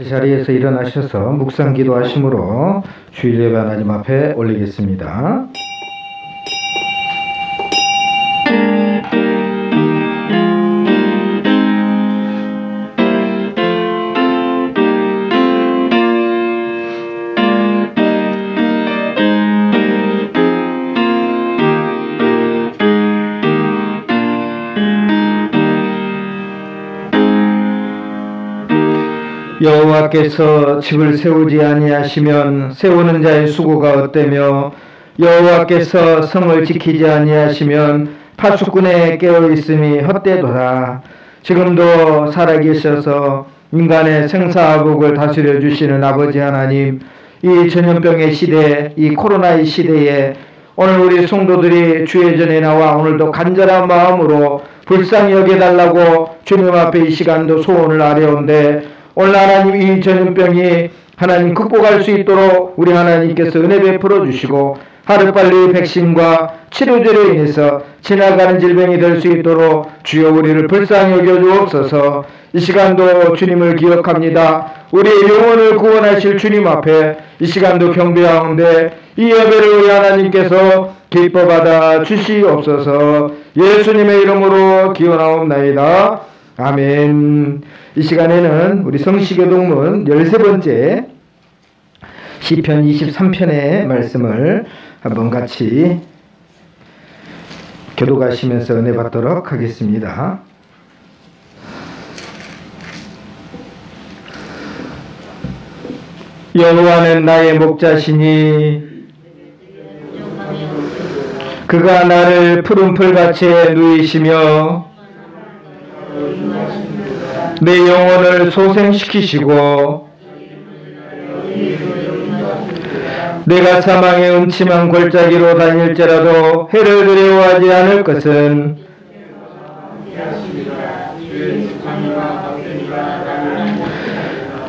자리에서 일어나셔서 묵상 기도하심으로 주일 예배 하나님 앞에 올리겠습니다. 여호와께서 집을 세우지 아니하시면 세우는 자의 수고가 헛되며 여호와께서 성을 지키지 아니하시면 파수꾼의 깨어있음이 헛되도다. 지금도 살아계셔서 인간의 생사화복을 다스려 주시는 아버지 하나님, 이 전염병의 시대, 이 코로나의 시대에 오늘 우리 성도들이 주의 전에 나와 오늘도 간절한 마음으로 불쌍히 여겨달라고 주님 앞에 이 시간도 소원을 아뢰온데, 오늘 하나님 이 전염병이 하나님 극복할 수 있도록 우리 하나님께서 은혜 베풀어 주시고 하루빨리 백신과 치료제로 인해서 지나가는 질병이 될 수 있도록 주여 우리를 불쌍히 여겨 주옵소서. 이 시간도 주님을 기억합니다. 우리의 영혼을 구원하실 주님 앞에 이 시간도 경배하는데 이 예배를 우리 하나님께서 기뻐 받아 주시옵소서. 예수님의 이름으로 기원하옵나이다. 아멘. 이 시간에는 우리 성시교동문 13번째 시편 23편의 말씀을 한번 같이 교독하시면서 은혜 받도록 하겠습니다. 여호와는 나의 목자시니 그가 나를 푸른 풀밭에 누이시며 내 영혼을 소생시키시고 내가 사망의 음침한 골짜기로 다닐지라도 해를 두려워하지 않을 것은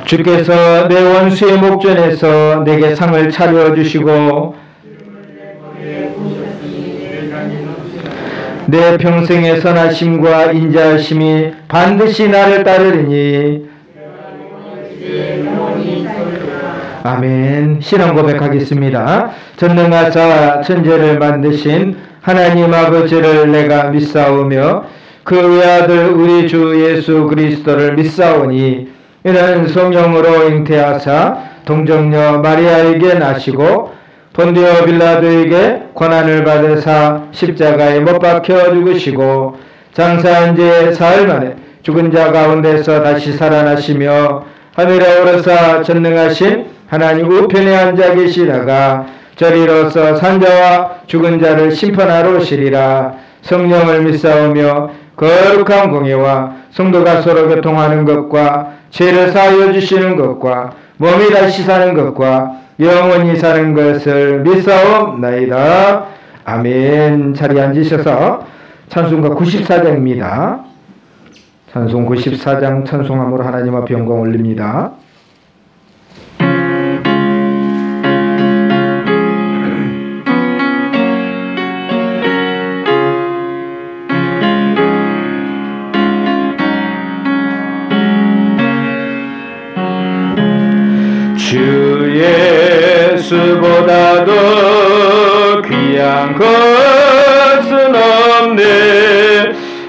주께서 내 원수의 목전에서 내게 상을 차려주시고 내 평생의 선하심과 인자하심이 반드시 나를 따르리니. 아멘. 신앙 고백하겠습니다. 전능하사 천지를 만드신 하나님 아버지를 내가 믿사오며 그 외아들 우리 주 예수 그리스도를 믿사오니 이는 성령으로 잉태하사 동정녀 마리아에게 나시고 본디오 빌라도에게 고난을 받으사 십자가에 못 박혀 죽으시고 장사한 지 사흘 만에 죽은 자 가운데서 다시 살아나시며 하늘에 오르사 전능하신 하나님 우편에 앉아 계시다가 저리로서 산자와 죽은 자를 심판하러 오시리라. 성령을 믿사오며 거룩한 공예와 성도가 서로 교통하는 것과 죄를 사하여 주시는 것과 몸이 다시 사는 것과 영원히 사는 것을 믿사옵나이다. 아멘. 자리에 앉으셔서 찬송가 94장입니다. 찬송 94장 찬송함으로 하나님 앞에 영광 올립니다. 예수보다도 귀한 것은 없네.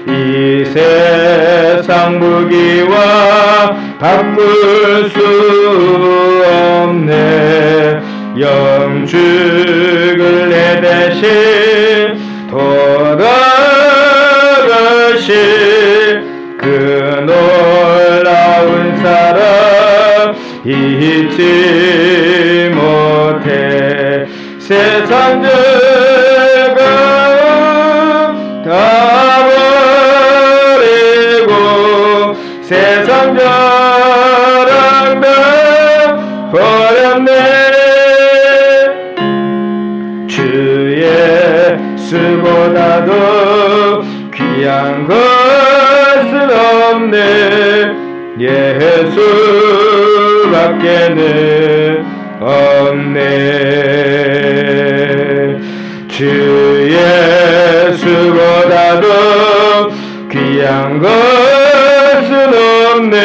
이 세상 무기와 바꿀 수 없네. 영죽을 내 대신 돌아가신 그 놀라운 사랑 잊지 못해. 세상 죄가 다 버리고 세상 자랑 다 버렸네. 주 예수보다도 귀한 것은 없네. 예수밖에는 없네. 주 예수보다도 귀한 것은 없네.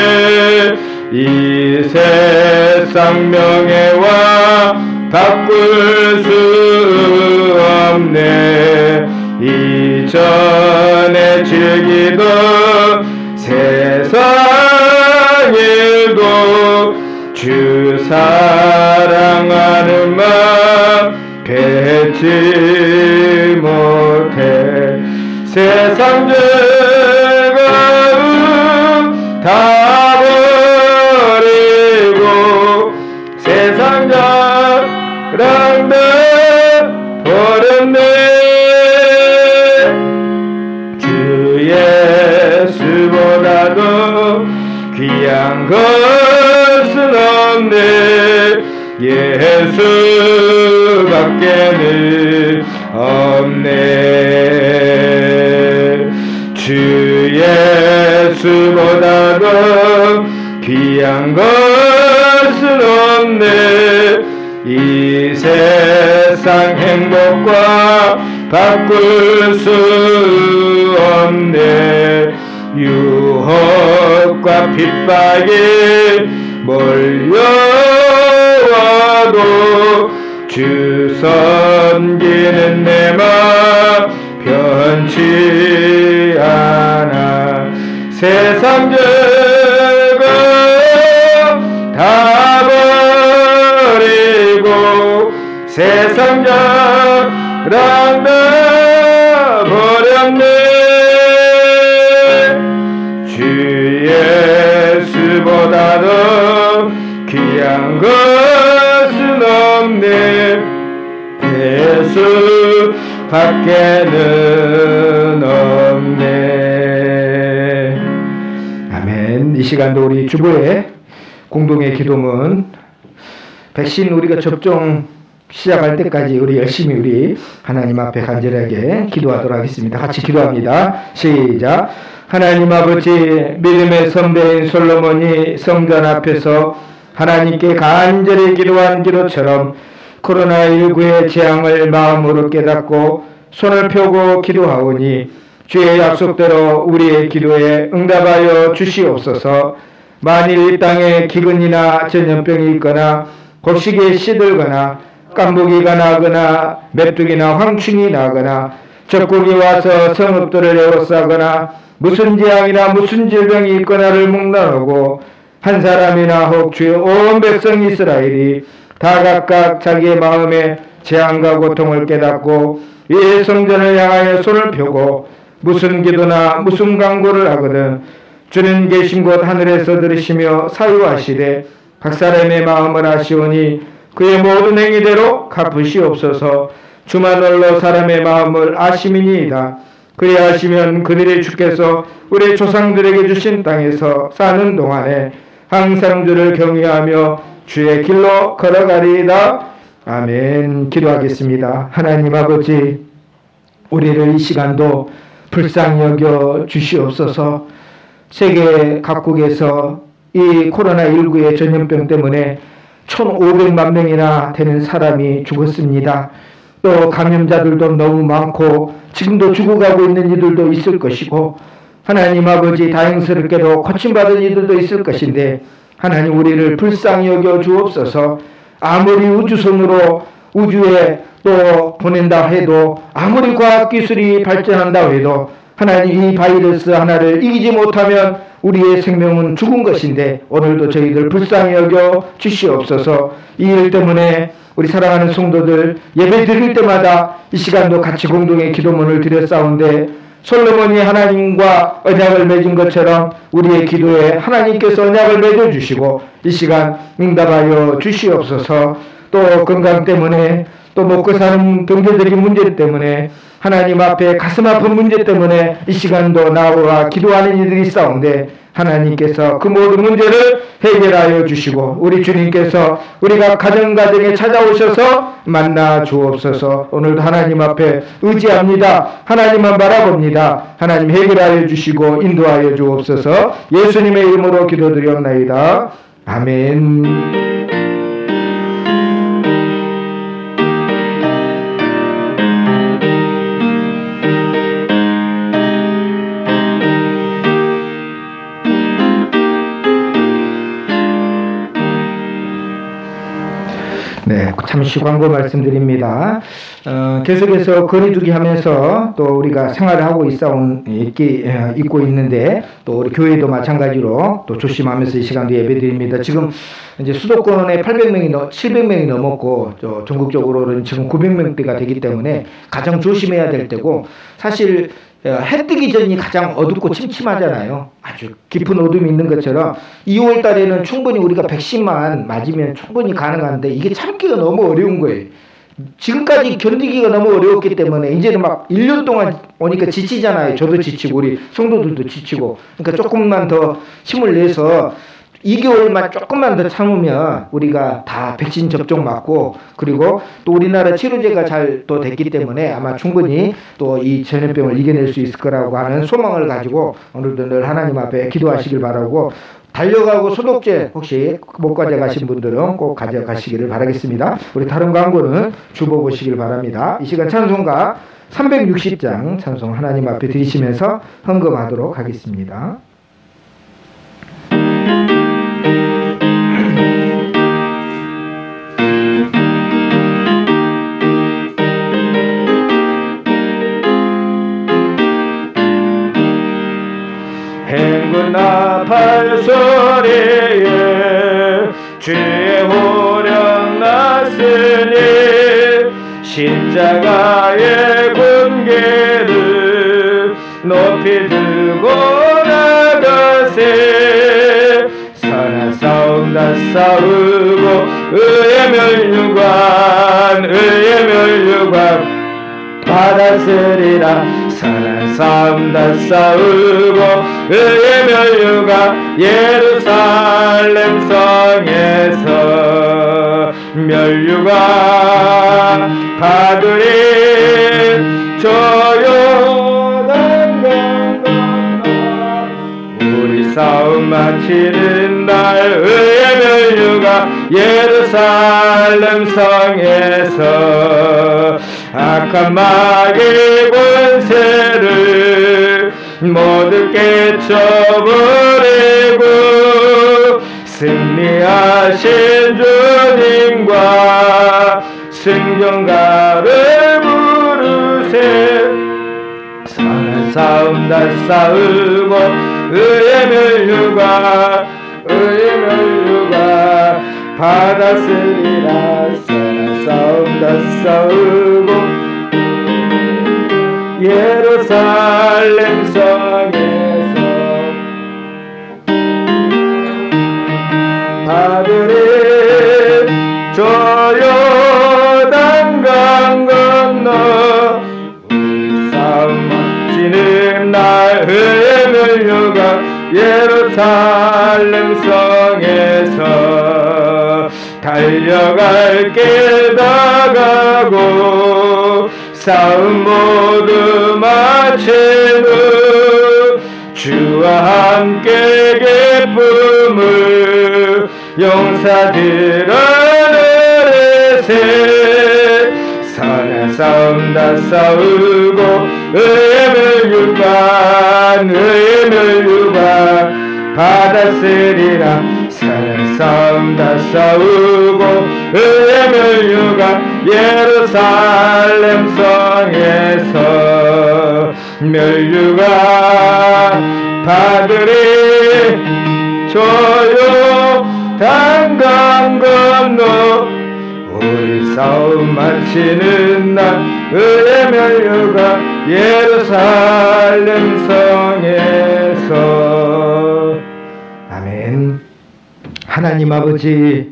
이 세상 명예와 바꿀 수 없네. 이전에 즐기던 세상 일도 주 사랑하는 마음 뱉지 못해. 세상 즐거움 다 버리고 세상 자랑 다 버렸네. 주 예수보다도 귀한 것은 없네. 예수밖에는 없네. 주 예수보다도 귀한 것은 없네. 이 세상 행복과 바꿀 수 없네. 유혹과 핍박이 몰려와도 주 섬기는 내 맘 변치 않아. 세상 즐거움 다 버리고 세상 자랑 다 버렸네. 주 예수보다도 귀한 것은 없네. 예수 밖에는 없네. 아멘. 이 시간도 우리 주보의 공동의 기도문, 백신 우리가 접종 시작할 때까지 우리 열심히 우리 하나님 앞에 간절하게 기도하도록 하겠습니다. 같이 기도합니다. 시작. 하나님 아버지, 믿음의 선배인 솔로몬이 성전 앞에서 하나님께 간절히 기도한 기도처럼 코로나19의 재앙을 마음으로 깨닫고 손을 펴고 기도하오니 주의 약속대로 우리의 기도에 응답하여 주시옵소서. 만일 이 땅에 기근이나 전염병이 있거나 곡식이 시들거나 깐부기가 나거나 메뚜기나 황충이 나거나 적국이 와서 성읍들을 에워싸거나 무슨 재앙이나 무슨 질병이 있거나를 묵나오고 한 사람이나 혹 주의 온 백성 이스라엘이 다 각각 자기의 마음에 재앙과 고통을 깨닫고 이 성전을 향하여 손을 펴고 무슨 기도나 무슨 간구를 하거든 주는 계신 곳 하늘에서 들으시며 사유하시되 각 사람의 마음을 아시오니 그의 모든 행위대로 갚으시옵소서. 주만 홀로 사람의 마음을 아심이니이다. 그리하시면 그들의 주께서 우리 조상들에게 주신 땅에서 사는 동안에 항상 주를 경외하며 주의 길로 걸어가리이다. 아멘. 기도하겠습니다. 하나님 아버지, 우리를 이 시간도 불쌍히 여겨 주시옵소서. 세계 각국에서 이 코로나19의 전염병 때문에 1,500만 명이나 되는 사람이 죽었습니다. 또 감염자들도 너무 많고 지금도 죽어가고 있는 이들도 있을 것이고 하나님 아버지, 다행스럽게도 고침받은 이들도 있을 것인데 하나님 우리를 불쌍히 여겨 주옵소서. 아무리 우주선으로 우주에 또 보낸다 해도 아무리 과학기술이 발전한다 해도 하나님 이 바이러스 하나를 이기지 못하면 우리의 생명은 죽은 것인데 오늘도 저희들 불쌍히 여겨 주시옵소서. 이 일 때문에 우리 사랑하는 성도들 예배 드릴 때마다 이 시간도 같이 공동의 기도문을 드렸사온데 솔로몬이 하나님과 언약을 맺은 것처럼 우리의 기도에 하나님께서 언약을 맺어주시고 이 시간 응답하여 주시옵소서. 또 건강 때문에 또 먹고 사는 경제적인 문제 때문에 하나님 앞에 가슴 아픈 문제 때문에 이 시간도 나와 기도하는 이들이 있사온데 하나님께서 그 모든 문제를 해결하여 주시고 우리 주님께서 우리가 가정가정에 찾아오셔서 만나 주옵소서. 오늘도 하나님 앞에 의지합니다. 하나님만 바라봅니다. 하나님 해결하여 주시고 인도하여 주옵소서. 예수님의 이름으로 기도드렸나이다. 아멘. 잠시 광고 말씀드립니다. 계속해서 거리두기 하면서 또 우리가 생활을 하고 있고 있는데 또 우리 교회도 마찬가지로 또 조심하면서 이 시간도 예배드립니다. 지금 이제 수도권에 700명이 넘었고 전국적으로는 지금 900명대가 되기 때문에 가장 조심해야 될 때고, 사실 해 뜨기 전이 가장 어둡고 침침하잖아요. 아주 깊은 어둠이 있는 것처럼 2월 달에는 충분히 우리가 백신만 맞으면 충분히 가능한데 이게 참기가 너무 어려운 거예요. 지금까지 견디기가 너무 어려웠기 때문에 이제는 막 1년 동안 오니까 지치잖아요. 저도 지치고 우리 성도들도 지치고. 그러니까 조금만 더 힘을 내서 2개월만 조금만 더 참으면 우리가 다 백신 접종 맞고, 그리고 또 우리나라 치료제가 잘 또 됐기 때문에 아마 충분히 또 이 전염병을 이겨낼 수 있을 거라고 하는 소망을 가지고 오늘도 늘 하나님 앞에 기도하시길 바라고, 달려가고 소독제 혹시 못 가져가신 분들은 꼭 가져가시기를 바라겠습니다. 우리 다른 광고는 주보 보시길 바랍니다. 이 시간 찬송가 360장 찬송 하나님 앞에 드리시면서 헌금하도록 하겠습니다. 행군 나팔 소리에 주의 호령 났으니 십자가의 군계를 높이 들고 나가세. 선한 싸움 다 싸우고 의의 멸류관 받았으리라. 선한 싸움 다 싸우고 의의 멸류관 예루살렘 성에서 멸류관 받으리. 조용한 우리 싸움 마치는 날 의의 멸류관 예루살렘 성에서 악한 마귀 권세를 모두 깨쳐버리고 승리하신 주님과 승경가를 부르세. 선한 싸움 다 싸우고 의의 멸류관 받았으리라. 선한 싸움 다 싸우고 예루살렘 성에서 받으리. 조요단 강 건너 우리 싸움 마치는 날 의의 멸류관 예루살렘 성에서 달려갈 길 다 가고 싸움 모두 마친 후 주와 함께 기쁨을 용사들은 으르세. 선한 싸움 다 싸우고 의의 멸류관 받았으리라. 선한 싸움 다 싸우고 의의 멸류관 예루살렘 성에서 멸류관 받으리. 조요단 강 건너 우리 싸움 마치는 날 의의 멸류관 예루살렘 성에서. 아멘. 하나님 아버지,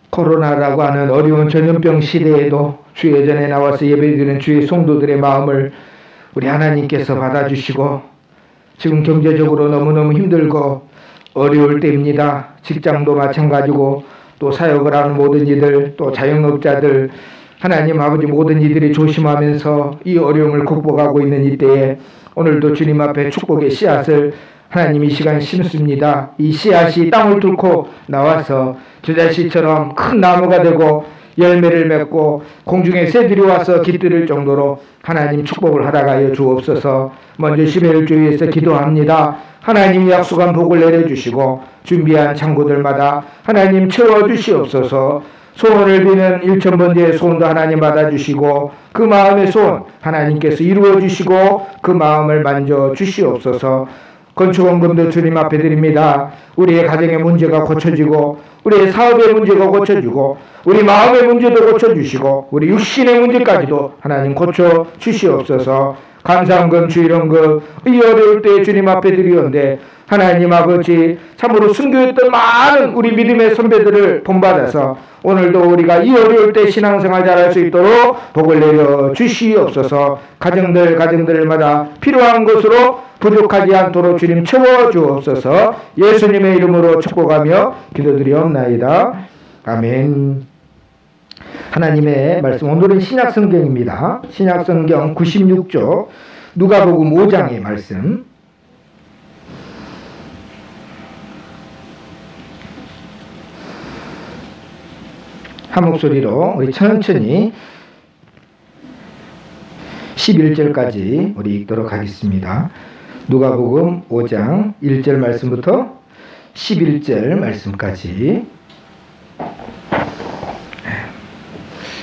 코로나라고 하는 어려운 전염병 시대에도 주의 전에 나와서 예배드리는 주의 성도들의 마음을 우리 하나님께서 받아주시고, 지금 경제적으로 너무너무 힘들고 어려울 때입니다. 직장도 마찬가지고 또 사역을 하는 모든 이들, 또 자영업자들, 하나님 아버지 모든 이들이 조심하면서 이 어려움을 극복하고 있는 이때에 오늘도 주님 앞에 축복의 씨앗을 하나님 이 시간 심습니다. 이 씨앗이 땅을 뚫고 나와서 저자씨처럼 큰 나무가 되고 열매를 맺고 공중에 새들이 와서 깃들을 정도로 하나님 축복을 허락하여 주옵소서. 먼저 11일 주일에서 기도합니다. 하나님 약속한 복을 내려주시고 준비한 창고들마다 하나님 채워주시옵소서. 소원을 비는 1000번째의 소원도 하나님 받아주시고 그 마음의 소원 하나님께서 이루어주시고 그 마음을 만져주시옵소서. 건축원금도 주님 앞에 드립니다. 우리의 가정의 문제가 고쳐지고 우리의 사업의 문제가 고쳐지고 우리 마음의 문제도 고쳐주시고 우리 육신의 문제까지도 하나님 고쳐주시옵소서. 감사원금 주일원금 이 어려울 때 주님 앞에 드리온데 하나님 아버지 참으로 순교했던 많은 우리 믿음의 선배들을 본받아서 오늘도 우리가 이 어려울 때 신앙생활 잘할 수 있도록 복을 내려 주시옵소서. 가정들마다 필요한 것으로 부족하지 않도록 주님 채워주옵소서. 예수님의 이름으로 축복하며 기도드리옵나이다. 아멘. 하나님의 말씀, 오늘은 신약성경입니다. 신약성경 96쪽 누가복음 5장의 말씀. 한 목소리로 우리 천천히 11절까지 우리 읽도록 하겠습니다. 누가복음 5장 1절 말씀부터 11절 말씀까지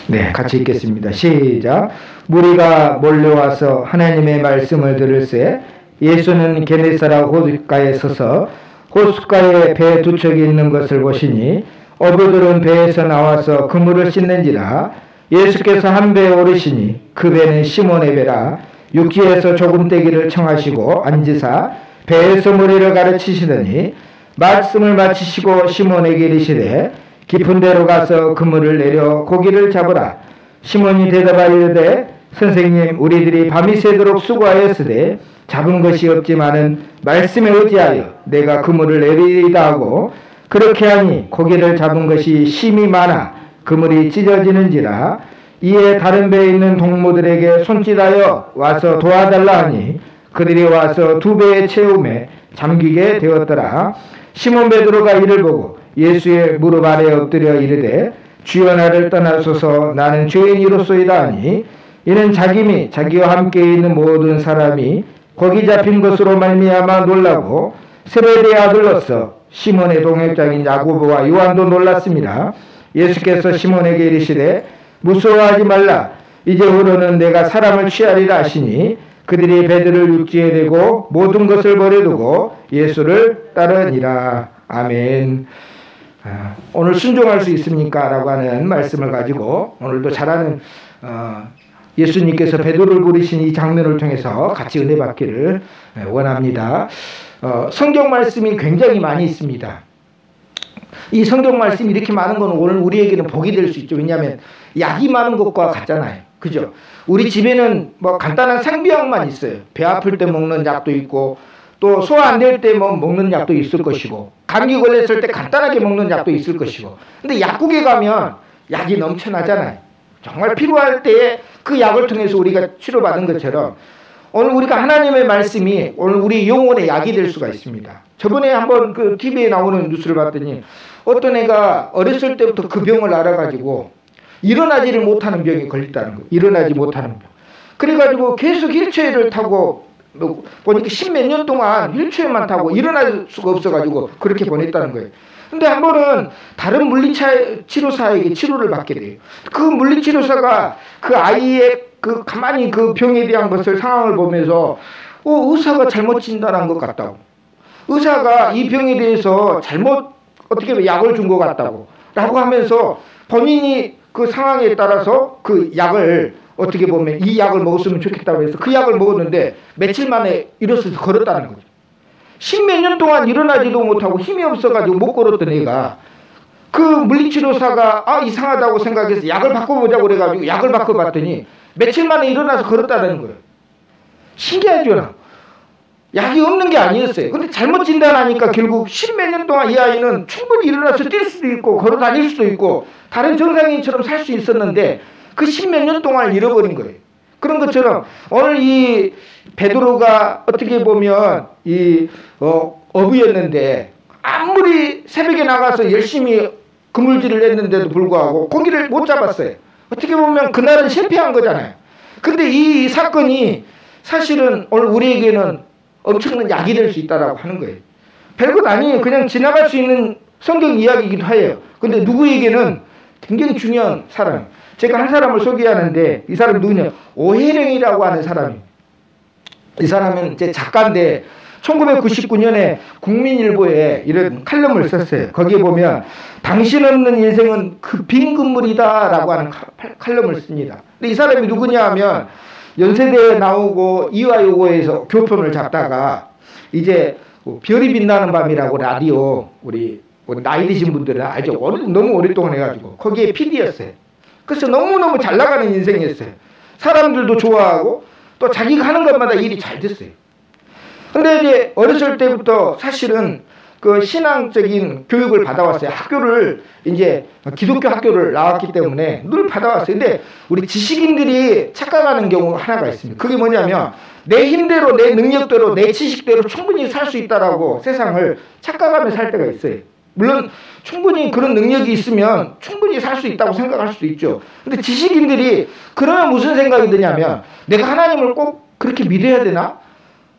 네, 같이 읽겠습니다. 시작. 무리가 몰려와서 하나님의 말씀을 들을새 예수는 게네사라 호숫가에 서서 호숫가에 배 두 척이 있는 것을 보시니 어부들은 배에서 나와서 그물을 씻는지라. 예수께서 한 배에 오르시니 그 배는 시몬의 배라. 육지에서 조금 떼기를 청하시고 앉으사 배에서 무리를 가르치시더니 말씀을 마치시고 시몬에게 이르시되 깊은 데로 가서 그물을 내려 고기를 잡으라. 시몬이 대답하여 이르되 선생님, 우리들이 밤이 새도록 수고하였으되 잡은 것이 없지만은 말씀에 의지하여 내가 그물을 내리이다 하고 그렇게 하니 고기를 잡은 것이 심히 많아 그물이 찢어지는지라. 이에 다른 배에 있는 동무들에게 손짓하여 와서 도와달라 하니 그들이 와서 두 배의 채움에 잠기게 되었더라. 시몬 베드로가 이를 보고 예수의 무릎 아래에 엎드려 이르되 주여, 나를 떠나소서, 나는 죄인이로소이다 하니 이는 자기 및 자기와 함께 있는 모든 사람이 거기 잡힌 것으로 말미암아 놀라고 세베대의 아들로서 시몬의 동역자인 야고보와 요한도 놀랐습니다. 예수께서 시몬에게 이르시되 무서워하지 말라. 이제후로는 내가 사람을 취하리라 하시니 그들이 배들을 육지에 대고 모든 것을 버려두고 예수를 따르니라. 아멘. 오늘 순종할 수 있습니까? 라고 하는 말씀을 가지고 오늘도 잘하는 예수님께서 베드로를 부르신 이 장면을 통해서 같이 은혜 받기를 원합니다. 성경 말씀이 굉장히 많이 있습니다. 이 성경 말씀이 이렇게 많은 건 오늘 우리에게는 복이 될 수 있죠. 왜냐하면 약이 많은 것과 같잖아요. 그죠? 우리 집에는 뭐 간단한 생비약만 있어요. 배 아플 때 먹는 약도 있고 또 소화 안 될 때 뭐 먹는 약도 있을 것이고 감기 걸렸을 때 간단하게 먹는 약도 있을 것이고. 근데 약국에 가면 약이 넘쳐나잖아요. 정말 필요할 때에 그 약을 통해서 우리가 치료받은 것처럼 오늘 우리가 하나님의 말씀이 오늘 우리 영혼의 약이 될 수가 있습니다. 저번에 한번 그 TV에 나오는 뉴스를 봤더니 어떤 애가 어렸을 때부터 그 병을 알아가지고 일어나지를 못하는 병에 걸렸다는 거예요. 일어나지 못하는 병. 그래가지고 계속 휠체어를 타고 보니까 10몇 년 동안 휠체어만 타고 일어날 수가 없어가지고 그렇게 보냈다는 거예요. 근데 한 번은 다른 물리치료사에게 치료를 받게 돼요. 그 물리치료사가 그 아이의 그 가만히 그 병에 대한 것을 상황을 보면서 의사가 잘못 진단한 것 같다고. 의사가 이 병에 대해서 잘못 어떻게 보면 약을 준 것 같다고 라고 하면서 본인이 그 상황에 따라서 그 약을 어떻게 보면 이 약을 먹었으면 좋겠다고 해서 그 약을 먹었는데 며칠 만에 일어서서 걸었다는 거죠. 10몇 년 동안 일어나지도 못하고 힘이 없어가지고 못 걸었던 애가 그 물리치료사가 이상하다고 생각해서 약을 바꿔보자고 그래가지고 약을 바꿔봤더니 며칠 만에 일어나서 걸었다는 거예요. 신기하죠? 약이 없는 게 아니었어요. 근데 잘못 진단하니까 결국 10몇 년 동안 이 아이는 충분히 일어나서 뛸 수도 있고 걸어 다닐 수도 있고 다른 정상인처럼 살 수 있었는데 그 10몇 년 동안 잃어버린 거예요. 그런 것처럼 오늘 이 베드로가 어떻게 보면 이 어부였는데 아무리 새벽에 나가서 열심히 그물질을 했는데도 불구하고 고기를 못 잡았어요. 어떻게 보면 그날은 실패한 거잖아요. 근데 이 사건이 사실은 오늘 우리에게는 엄청난 약이 될 수 있다라고 하는 거예요. 별것 아니에요. 그냥 지나갈 수 있는 성경 이야기이기도 해요. 근데 누구에게는 굉장히 중요한 사람. 제가 한 사람을 소개하는데 이 사람이 누구냐? 오혜령이라고 하는 사람이. 이 사람은 이제 작가인데 1999년에 국민일보에 이런 칼럼을 썼어요. 거기에 보면 당신 없는 인생은 그 빈 건물이다라고 하는 칼럼을 씁니다. 근데 이 사람이 누구냐 하면 연세대에 나오고 이화여고에서 교편을 잡다가 이제 별이 빛나는 밤이라고 라디오 우리 나이 드신 분들은 알죠. 너무 오랫동안 해가지고 거기에 PD였어요. 그래서 너무너무 잘 나가는 인생이었어요. 사람들도 좋아하고 또 자기가 하는 것마다 일이 잘 됐어요. 근데 이제 어렸을 때부터 사실은 그 신앙적인 교육을 받아왔어요. 학교를 이제 기독교 학교를 나왔기 때문에 늘 받아왔어요. 근데 우리 지식인들이 착각하는 경우가 하나가 있습니다. 그게 뭐냐면 내 힘대로 내 능력대로 내 지식대로 충분히 살 수 있다라고 세상을 착각하며 살 때가 있어요. 물론 충분히 그런 능력이 있으면 충분히 살 수 있다고 생각할 수도 있죠. 근데 지식인들이 그러면 무슨 생각이 드냐면 내가 하나님을 꼭 그렇게 믿어야 되나?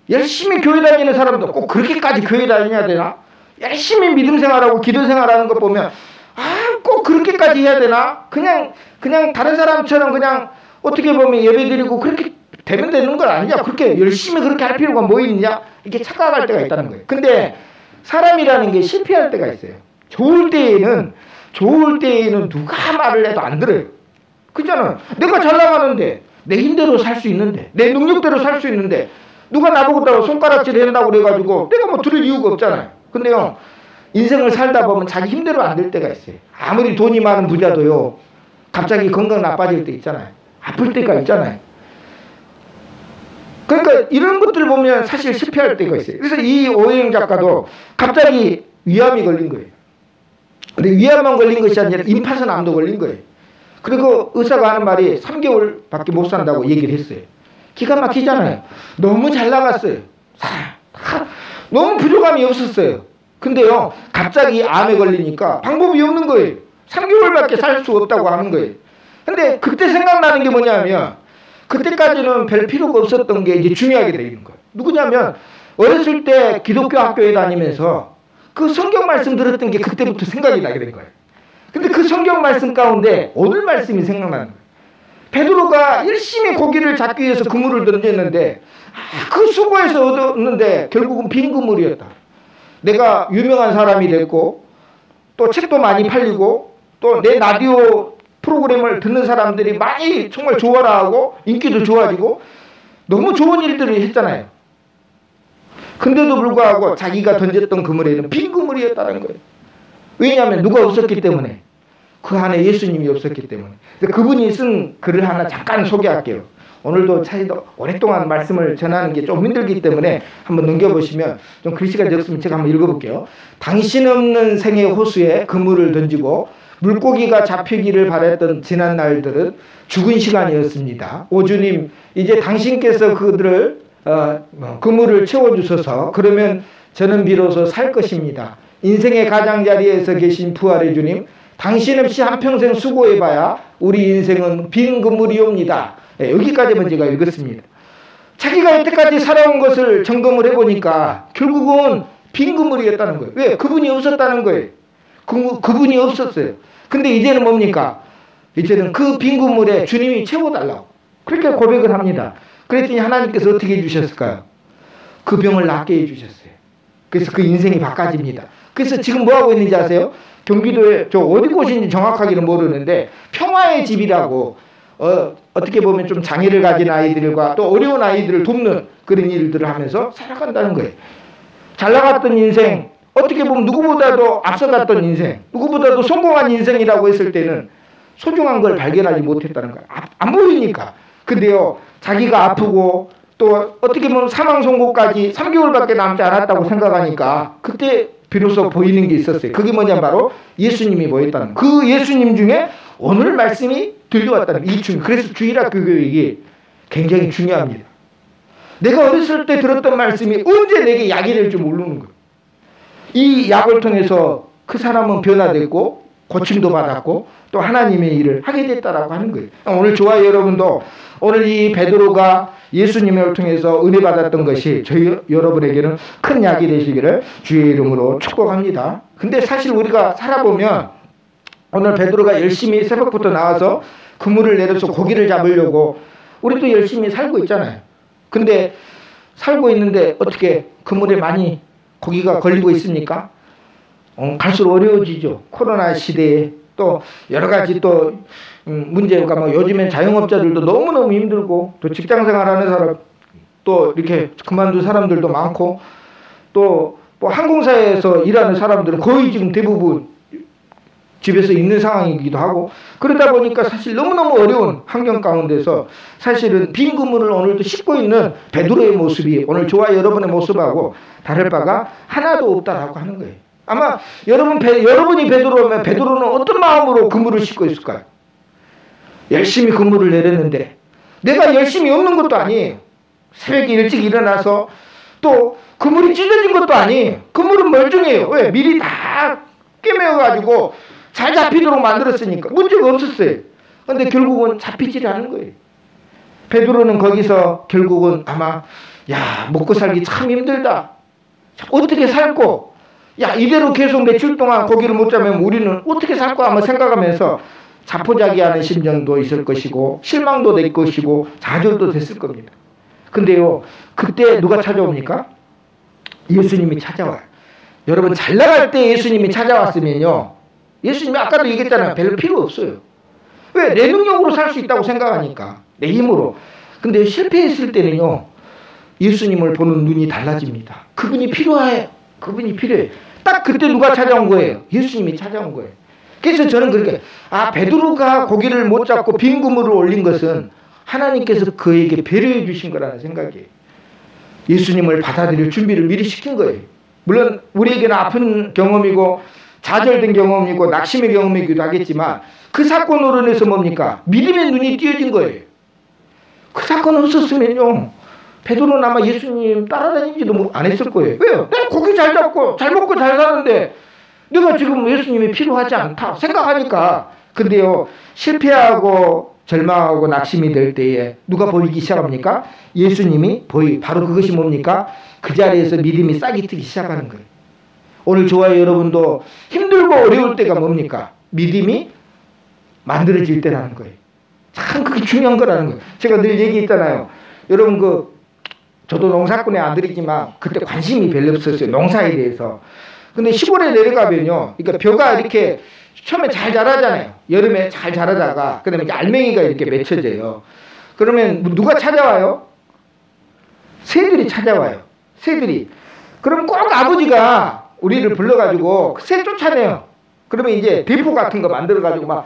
열심히 교회 다니는 사람도 꼭 그렇게까지 교회 다녀야 되나? 열심히 믿음 생활하고 기도 생활하는 것 보면 꼭 그렇게까지 해야 되나? 그냥 다른 사람처럼 그냥 어떻게 보면 예배드리고 그렇게 되면 되는 건 아니냐? 그렇게 열심히 그렇게 할 필요가 뭐 있냐? 이렇게 착각할 때가 있다는 거예요. 근데 사람이라는 게 실패할 때가 있어요. 좋을 때에는 누가 말을 해도 안 들어요. 그잖아. 내가 잘 나가는데 내 힘대로 살 수 있는데 내 능력대로 살 수 있는데 누가 나보고 손가락질 한다고 그래가지고 내가 뭐 들을 이유가 없잖아요. 근데요 인생을 살다 보면 자기 힘대로 안 될 때가 있어요. 아무리 돈이 많은 부자도요 갑자기 건강 나빠질 때 있잖아요. 아플 때가 있잖아요. 그러니까 이런 것들 보면 사실 실패할 때가 있어요. 그래서 이 오혜영 작가도 갑자기 위암이 걸린 거예요. 근데 위암만 걸린 것이 아니라 임파선암도 걸린 거예요. 그리고 의사가 하는 말이 3개월밖에 못 산다고 얘기를 했어요. 기가 막히잖아요. 너무 잘 나갔어요. 너무 부족함이 없었어요. 근데요 갑자기 암에 걸리니까 방법이 없는 거예요. 3개월밖에 살 수 없다고 하는 거예요. 근데 그때 생각나는 게 뭐냐면 그때까지는 별 필요가 없었던 게 이제 중요하게 되는 거예요. 누구냐면 어렸을 때 기독교 학교에 다니면서 그 성경 말씀 들었던 게 그때부터 생각이 나게 된 거예요. 근데 그 성경 말씀 가운데 오늘 말씀이 생각나는 거예요. 베드로가 열심히 고기를 잡기 위해서 그물을 던졌는데 그 수고해서 얻었는데 결국은 빈 그물이었다. 내가 유명한 사람이 됐고 또 책도 많이 팔리고 또 내 라디오 프로그램을 듣는 사람들이 많이 정말 좋아라 하고 인기도 좋아지고 너무 좋은 일들을 했잖아요. 근데도 불구하고 자기가 던졌던 그물에는 빈 그물이었다는 거예요. 왜냐하면 누가 없었기 때문에. 그 안에 예수님이 없었기 때문에. 그분이 쓴 글을 하나 잠깐 소개할게요. 오늘도 사실 오랫동안 말씀을 전하는 게 좀 힘들기 때문에 한번 넘겨보시면 좀 글씨가 적으면 제가 한번 읽어볼게요. 당신 없는 생의 호수에 그물을 던지고 물고기가 잡히기를 바랬던 지난 날들은 죽은 시간이었습니다. 오 주님, 이제 당신께서 그들을 그물을 채워주셔서 그러면 저는 비로소 살 것입니다. 인생의 가장자리에서 계신 부활의 주님, 당신 없이 한평생 수고해봐야 우리 인생은 빈 그물이옵니다. 여기까지만 제가 읽었습니다. 자기가 여태까지 살아온 것을 점검을 해보니까 결국은 빈 그물이었다는 거예요. 왜? 그분이 없었다는 거예요. 그분이 없었어요. 근데 이제는 뭡니까? 이제는 그 빈 그물에 주님이 채워달라고 그렇게 고백을 합니다. 그랬더니 하나님께서 어떻게 해주셨을까요? 그 병을 낫게 해주셨어요. 그래서 그 인생이 바꿔집니다. 그래서 지금 뭐하고 있는지 아세요? 경기도에 저 어디 곳인지 정확하게는 모르는데 평화의 집이라고 어떻게 보면 좀 장애를 가진 아이들과 또 어려운 아이들을 돕는 그런 일들을 하면서 살아간다는 거예요. 잘 나갔던 인생, 어떻게 보면 누구보다도 앞서갔던 인생, 누구보다도 성공한 인생이라고 했을 때는 소중한 걸 발견하지 못했다는 거예요. 안 보이니까. 근데요, 자기가 아프고 또 어떻게 보면 사망 선고까지 3개월밖에 남지 않았다고 생각하니까 그때 비로소 보이는 게 있었어요. 그게 뭐냐면 바로 예수님이 보였다는 거예요. 그 예수님 중에 오늘 말씀이 들려왔다는 거예요. 그래서 주일학교 교육이 굉장히 중요합니다. 내가 어렸을 때 들었던 말씀이 언제 내게 약이 될 줄 모르는 거예요. 이 약을 통해서 그 사람은 변화됐고 고침도 받았고 또 하나님의 일을 하게 됐다라고 하는 거예요. 오늘 좋아요 여러분도 오늘 이 베드로가 예수님을 통해서 은혜 받았던 것이 저희 여러분에게는 큰 약이 되시기를 주의 이름으로 축복합니다. 근데 사실 우리가 살아보면 오늘 베드로가 열심히 새벽부터 나와서 그물을 내려서 고기를 잡으려고 우리도 열심히 살고 있잖아요. 근데 살고 있는데 어떻게 그물에 많이 고기가 걸리고 있습니까? 갈수록 어려워지죠. 코로나 시대에 또 여러 가지 또 문제가 뭐 요즘엔 자영업자들도 너무너무 힘들고 또 직장생활하는 사람 또 이렇게 그만둔 사람들도 많고 또 뭐 항공사에서 일하는 사람들은 거의 지금 대부분 집에서 있는 상황이기도 하고 그러다 보니까 사실 너무너무 어려운 환경 가운데서 사실은 빈 그물을 오늘도 싣고 있는 베드로의 모습이 오늘 저와 여러분의 모습하고 다를 바가 하나도 없다라고 하는 거예요. 아마 여러분이 베드로면 베드로는 어떤 마음으로 그물을 싣고 있을까요? 열심히 그물을 내렸는데 내가 열심히 없는 것도 아니에요. 새벽에 일찍 일어나서 또 그물이 찢어진 것도 아니에요. 그물은 멀쩡해요. 왜? 미리 다 꿰매어가지고 잘 잡히도록 만들었으니까 문제가 없었어요. 그런데 결국은 잡히질 않은 거예요. 베드로는 거기서 결국은 아마 야 먹고 살기 참 힘들다. 어떻게 살고 야 이대로 계속 며칠 동안 고기를 못 잡으면 우리는 어떻게 살고 아마 생각하면서 자포자기하는 심정도 있을 것이고 실망도 될 것이고 좌절도 됐을 겁니다. 근데요 그때 누가 찾아옵니까? 예수님이 찾아와요. 여러분 잘 나갈 때 예수님이 찾아왔으면요 예수님이 아까도 얘기했잖아요. 별로 필요 없어요. 왜? 내 능력으로 살 수 있다고 생각하니까 내 힘으로. 근데 실패했을 때는요 예수님을 보는 눈이 달라집니다. 그분이 필요해. 그분이 필요해. 딱 그때 누가 찾아온 거예요? 예수님이 찾아온 거예요. 그래서 저는 그렇게 베드로가 고기를 못 잡고 빈 그물을 올린 것은 하나님께서 그에게 배려해 주신 거라는 생각이에요. 예수님을 받아들일 준비를 미리 시킨 거예요. 물론 우리에게는 아픈 경험이고 좌절된 경험이고 낙심의 경험이기도 하겠지만 그 사건으로 인해서 뭡니까? 믿음의 눈이 띄어진 거예요. 그 사건 없었으면요 베드로는 아마 예수님 따라다니지도 안 했을 거예요. 왜요? 내가 고기 잘 잡고 잘 먹고 잘 사는데 내가 지금 예수님이 필요하지 않다 생각하니까. 근데요 실패하고 절망하고 낙심이 될 때에 누가 보이기 시작합니까? 예수님이 바로 그것이 뭡니까? 그 자리에서 믿음이 싹이 트기 시작하는 거예요. 오늘 저와 여러분도 힘들고 어려울 때가 뭡니까? 믿음이 만들어질 때라는 거예요. 참 그게 중요한 거라는 거예요. 제가 늘 얘기했잖아요. 여러분 저도 농사꾼의 아들이지만 그때 관심이 별로 없었어요. 농사에 대해서. 근데 시골에 내려가면요. 그러니까 벼가 이렇게 처음에 잘 자라잖아요. 여름에 잘 자라다가 그다음에 이제 알맹이가 이렇게 맺혀져요. 그러면 누가 찾아와요? 새들이 찾아와요. 새들이. 그럼 꼭 아버지가 우리를 불러가지고 새 쫓아내요. 그러면 이제 대포 같은 거 만들어가지고 막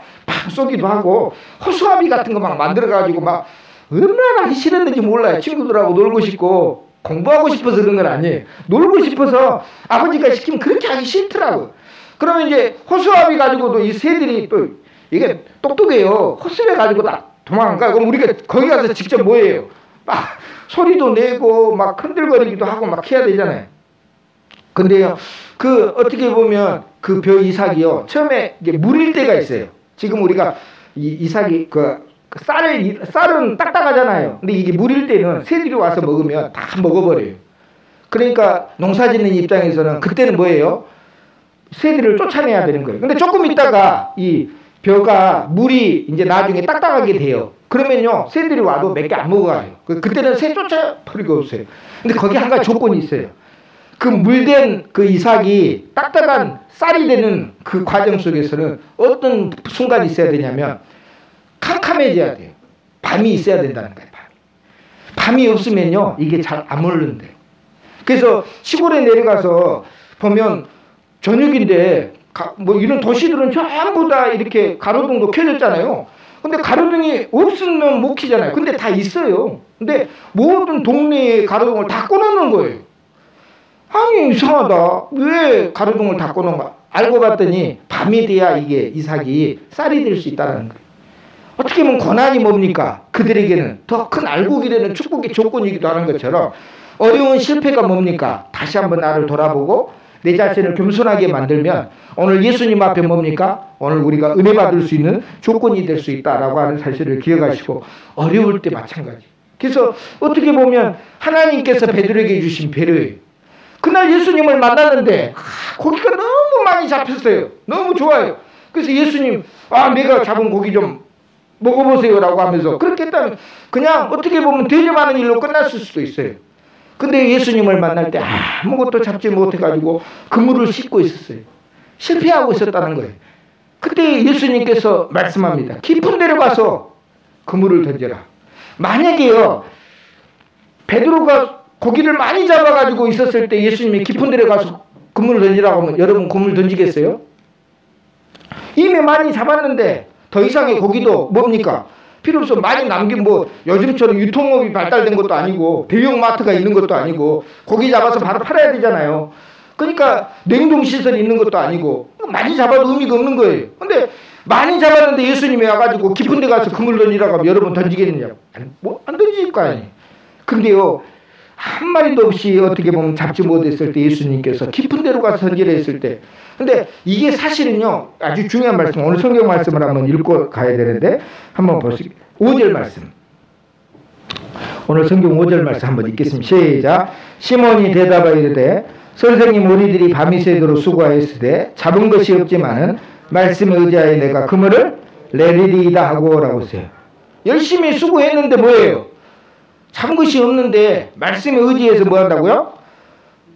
쏘기도 하고 호수아비 같은 거 막 만들어가지고 막 얼마나 하기 싫었는지 몰라요. 친구들하고 놀고 싶고 공부하고 싶어서 그런 건 아니에요. 놀고 싶어서 아버지가 시키면 그렇게 하기 싫더라고요. 그러면 이제 호수아비 가지고도 이 새들이 또 이게 똑똑해요. 호수를 가지고 딱 도망가. 그럼 우리가 거기 가서 직접 뭐 해요? 막 소리도 내고 막 흔들거리기도 하고 막 해야 되잖아요. 근데요, 어떻게 보면 그 벼 이삭이요. 처음에 이게 물일 때가 있어요. 지금 우리가 이삭이 쌀은 딱딱하잖아요. 근데 이게 물일 때는 새들이 와서 먹으면 다 먹어버려요. 그러니까 농사 짓는 입장에서는 그때는 뭐예요? 새들을 쫓아내야 되는 거예요. 근데 조금 있다가 이 벼가 물이 이제 나중에 딱딱하게 돼요. 그러면요, 새들이 와도 몇 개 안 먹어가요. 그때는 새 쫓아버리고 없어요. 근데 거기 한 가지 조건이 있어요. 그 물된 그 이삭이 딱딱한 쌀이 되는 그 과정 속에서는 어떤 순간이 있어야 되냐면 캄캄해져야 돼요. 밤이 있어야 된다는 거예요. 밤이 없으면요, 이게 잘 안 먹는데요. 그래서 시골에 내려가서 보면 저녁인데 뭐 이런 도시들은 전부 다 이렇게 가로등도 켜졌잖아요. 근데 가로등이 없으면 못 켜잖아요. 근데 다 있어요. 근데 모든 동네에 가로등을 다 꺼놓는 거예요. 아니 이상하다. 왜 가로등을 다 꺼놓은가? 알고 봤더니 밤이 돼야 이게 이삭이 쌀이 될 수 있다는 거예요. 어떻게 보면 고난이 뭡니까? 그들에게는 더 큰 알곡이 되는 축복의 조건이기도 하는 것처럼 어려운 실패가 뭡니까? 다시 한번 나를 돌아보고 내 자신을 겸손하게 만들면 오늘 예수님 앞에 뭡니까? 오늘 우리가 은혜 받을 수 있는 조건이 될 수 있다라고 하는 사실을 기억하시고 어려울 때 마찬가지. 그래서 어떻게 보면 하나님께서 베드로에게 주신 배려예요. 그날 예수님을 만났는데 고기가 너무 많이 잡혔어요. 너무 좋아요. 그래서 예수님, 내가 잡은 고기 좀 먹어보세요라고 하면서 그렇게 했다면 그냥 어떻게 보면 대접하는 일로 끝났을 수도 있어요. 근데 예수님을 만날 때 아무것도 잡지 못해가지고 그물을 씻고 있었어요. 실패하고 있었다는 거예요. 그때 예수님께서 말씀합니다. 깊은 데로 가서 그물을 던져라. 만약에요, 베드로가 고기를 많이 잡아가지고 있었을 때 예수님이 깊은 데로 가서 그물을 던지라고 하면 여러분 그물 던지겠어요? 이미 많이 잡았는데 더 이상의 고기도 뭡니까? 필요 없어. 많이 남긴 요즘처럼 유통업이 발달된 것도 아니고 대형 마트가 있는 것도 아니고 고기 잡아서 바로 팔아야 되잖아요. 그러니까 냉동시설이 있는 것도 아니고 많이 잡아도 의미가 없는 거예요. 근데 많이 잡았는데 예수님이 와가지고 깊은 데 가서 그물 던지라고 하면 여러분 던지겠느냐고. 안 던질 거 아니에요. 근데요, 한 마리도 없이 어떻게 보면 잡지 못했을 때 예수님께서 깊은 데로 가서 던지라 했을 때, 근데 이게 사실은요 아주 중요한 말씀, 오늘 성경 말씀을 한번 읽고 가야 되는데 한번 보시죠. 5절 말씀, 오늘 성경 5절 말씀 한번 읽겠습니다. 시작. 시몬이 대답하여 이르되 선생님, 우리들이 밤이 새도록 수고하였으되 잡은 것이 없지만은 말씀에 의지하여 내가 그물을 내리리이다 하고 라고 했어요. 열심히 수고했는데 뭐예요? 잡은 것이 없는데 말씀에 의지해서 뭐 한다고요?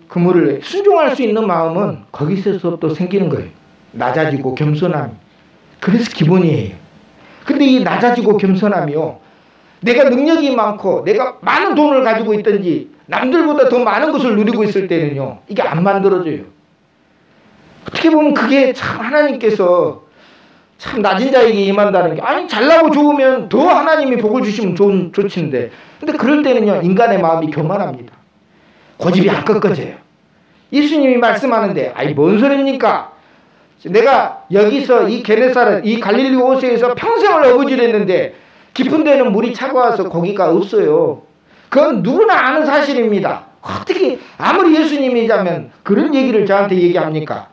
그물을 순종할 수 있는 마음은 거기서 또 생기는 거예요. 낮아지고 겸손함. 그래서 기본이에요. 근데 이 낮아지고 겸손함이요, 내가 능력이 많고 내가 많은 돈을 가지고 있든지 남들보다 더 많은 것을 누리고 있을 때는요, 이게 안 만들어져요. 어떻게 보면 그게 참 하나님께서 참 낮은 자에게 임한다는 게, 잘나고 좋으면 더 하나님이 복을 주시면 좋친데, 근데 그럴 때는요 인간의 마음이 교만합니다. 고집이 안 꺾어져요. 예수님이 말씀하는데 뭔 소리입니까? 내가 여기서 이 게네사렛, 이 갈릴리 호수에서 평생을 어부질했는데 깊은 데는 물이 차가워서 고기가 없어요. 그건 누구나 아는 사실입니다. 어떻게 아무리 예수님이자면 그런 얘기를 저한테 얘기합니까?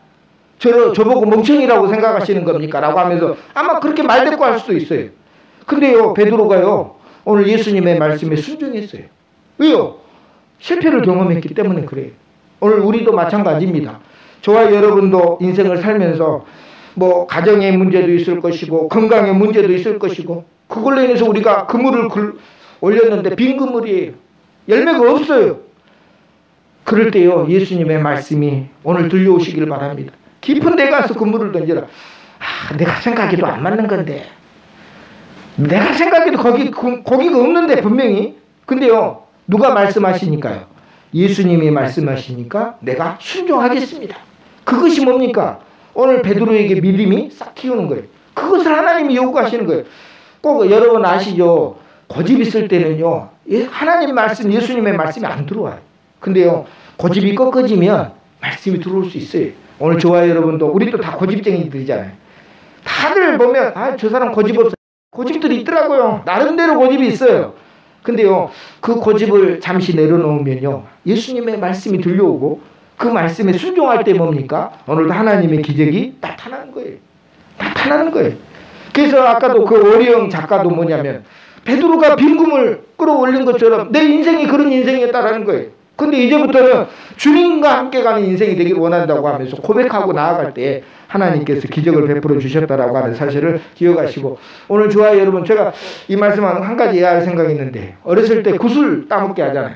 저보고 멍청이라고 생각하시는 겁니까? 라고 하면서 아마 그렇게 말대꾸할 수도 있어요. 근데요, 베드로가요 오늘 예수님의 말씀에 순종했어요. 왜요? 실패를 경험했기 때문에 그래요. 오늘 우리도 마찬가지입니다. 저와 여러분도 인생을 살면서 가정의 문제도 있을 것이고 건강의 문제도 있을 것이고, 그걸로 인해서 우리가 그물을 올렸는데 빈 그물이에요. 열매가 없어요. 그럴 때요 예수님의 말씀이 오늘 들려오시길 바랍니다. 깊은 데 가서 그물을 던져라. 내가 생각해도 안 맞는 건데, 내가 생각해도 고기가 없는데 분명히. 근데요 누가 말씀하시니까요? 예수님이 말씀하시니까 내가 순종하겠습니다. 그것이 뭡니까? 오늘 베드로에게 믿음이 싹 튀우는 거예요. 그것을 하나님이 요구하시는 거예요. 꼭 여러분 아시죠? 고집 있을 때는요 하나님 말씀, 예수님의 말씀이 안 들어와요. 근데요 고집이 꺾어지면 말씀이 들어올 수 있어요. 오늘 저와 여러분도, 우리도 다 고집쟁이들이잖아요. 다들 보면 저 사람 고집 없어요. 고집들이 있더라고요. 나름대로 고집이 있어요. 근데요 그 고집을 잠시 내려놓으면요 예수님의 말씀이 들려오고 그 말씀에 순종할 때 뭡니까? 오늘도 하나님의 기적이 나타나는 거예요. 나타나는 거예요. 그래서 아까도 그 오리영 작가도 뭐냐면, 베드로가 빈금을 끌어올린 것처럼 내 인생이 그런 인생이었다라는 거예요. 근데 이제부터는 주님과 함께 가는 인생이 되길 원한다고 하면서 고백하고 나아갈 때 하나님께서 기적을 베풀어 주셨다라고 하는 사실을 기억하시고, 오늘 저와 여러분, 제가 이 말씀 한 가지 이해할 생각이 있는데, 어렸을 때 구슬 따먹기 하잖아요.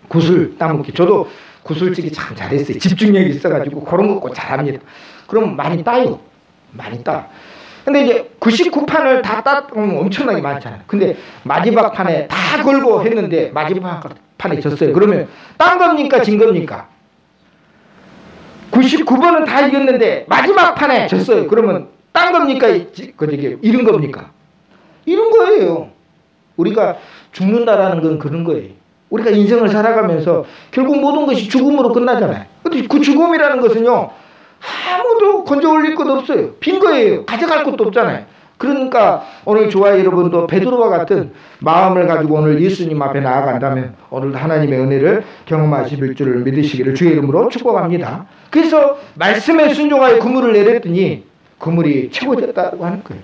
구슬 따먹기. 저도 구슬치기 참 잘했어요. 집중력이 있어가지고 그런 거 꼭 잘합니다. 그럼 많이 따요. 많이 따. 근데 이제 99판을 다 따면 엄청나게 많잖아요. 근데 마지막 판에 다 걸고 했는데 마지막 판에 졌어요. 그러면 딴 겁니까? 진 겁니까? 99번은 다 이겼는데 마지막 판에 졌어요. 그러면 딴 겁니까? 잃은 겁니까? 잃은 거예요. 우리가 죽는다라는 건 그런 거예요. 우리가 인생을 살아가면서 결국 모든 것이 죽음으로 끝나잖아요. 근데 그 죽음이라는 것은요 아무도 건져 올릴 것 없어요. 빈 거예요. 가져갈 것도 없잖아요. 그러니까 오늘 저와 여러분도 베드로와 같은 마음을 가지고 오늘 예수님 앞에 나아간다면 오늘도 하나님의 은혜를 경험하실 줄을 믿으시기를 주의 이름으로 축복합니다. 그래서 말씀에 순종하여 그물을 내렸더니 그물이 채워졌다고 하는 거예요.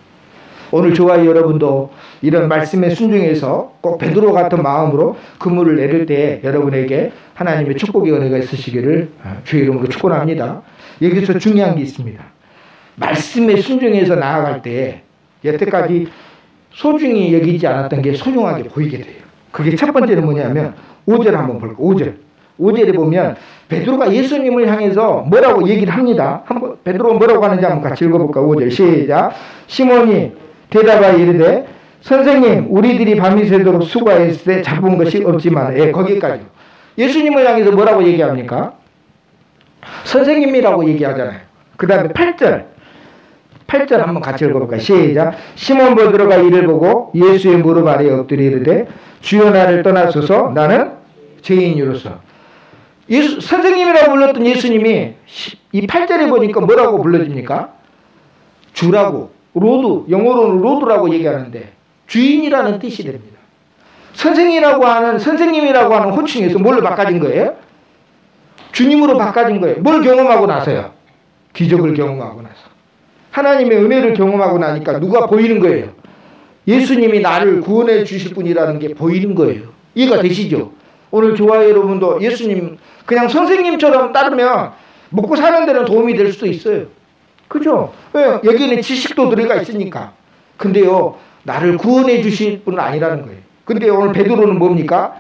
오늘 저와 여러분도 이런 말씀에 순종해서 꼭 베드로 같은 마음으로 그물을 내릴 때 여러분에게 하나님의 축복의 은혜가 있으시기를 주의 이름으로 축원합니다. 여기서 중요한 게 있습니다. 말씀에 순종해서 나아갈 때 여태까지 소중히 여기지 않았던 게 소중하게 보이게 돼요. 그게 첫 번째는 뭐냐면 5절 한번 볼까요? 5절에 보면 베드로가 예수님을 향해서 뭐라고 얘기를 합니다. 한번 베드로가 뭐라고 하는지 한번 같이 읽어볼까요? 5절 시작. 시몬이 대답하여 이르되 선생님 우리들이 밤이 새도록 수고했을 때 잡은 것이 없지만 거기까지 예수님을 향해서 뭐라고 얘기합니까? 선생님이라고 얘기하잖아요. 그 다음에 8절 한번 같이 읽어볼까요? 시작. 시몬 베드로가 이를 보고 예수의 무릎 아래에 엎드려 이르되 주여 나를 떠나소서 나는 죄인으로서. 선생님이라고 불렀던 예수님이 이 8절에 보니까 뭐라고 불러집니까? 주라고, 로드, 영어로는 로드라고 얘기하는데 주인이라는 뜻이 됩니다. 선생님이라고 하는 호칭에서 뭘로 바꿔진 거예요? 주님으로 바꿔진 거예요. 뭘 경험하고 나서요? 기적을 경험하고 나서. 하나님의 은혜를 경험하고 나니까 누가 보이는 거예요? 예수님이 나를 구원해 주실 분이라는 게 보이는 거예요. 이해가 되시죠? 오늘 좋아요 여러분도 예수님 그냥 선생님처럼 따르면 먹고 사는 데는 도움이 될 수도 있어요. 그죠? 왜? 여기는 지식도 들어가 있으니까. 근데요, 나를 구원해 주실 분은 아니라는 거예요. 근데 오늘 베드로는 뭡니까?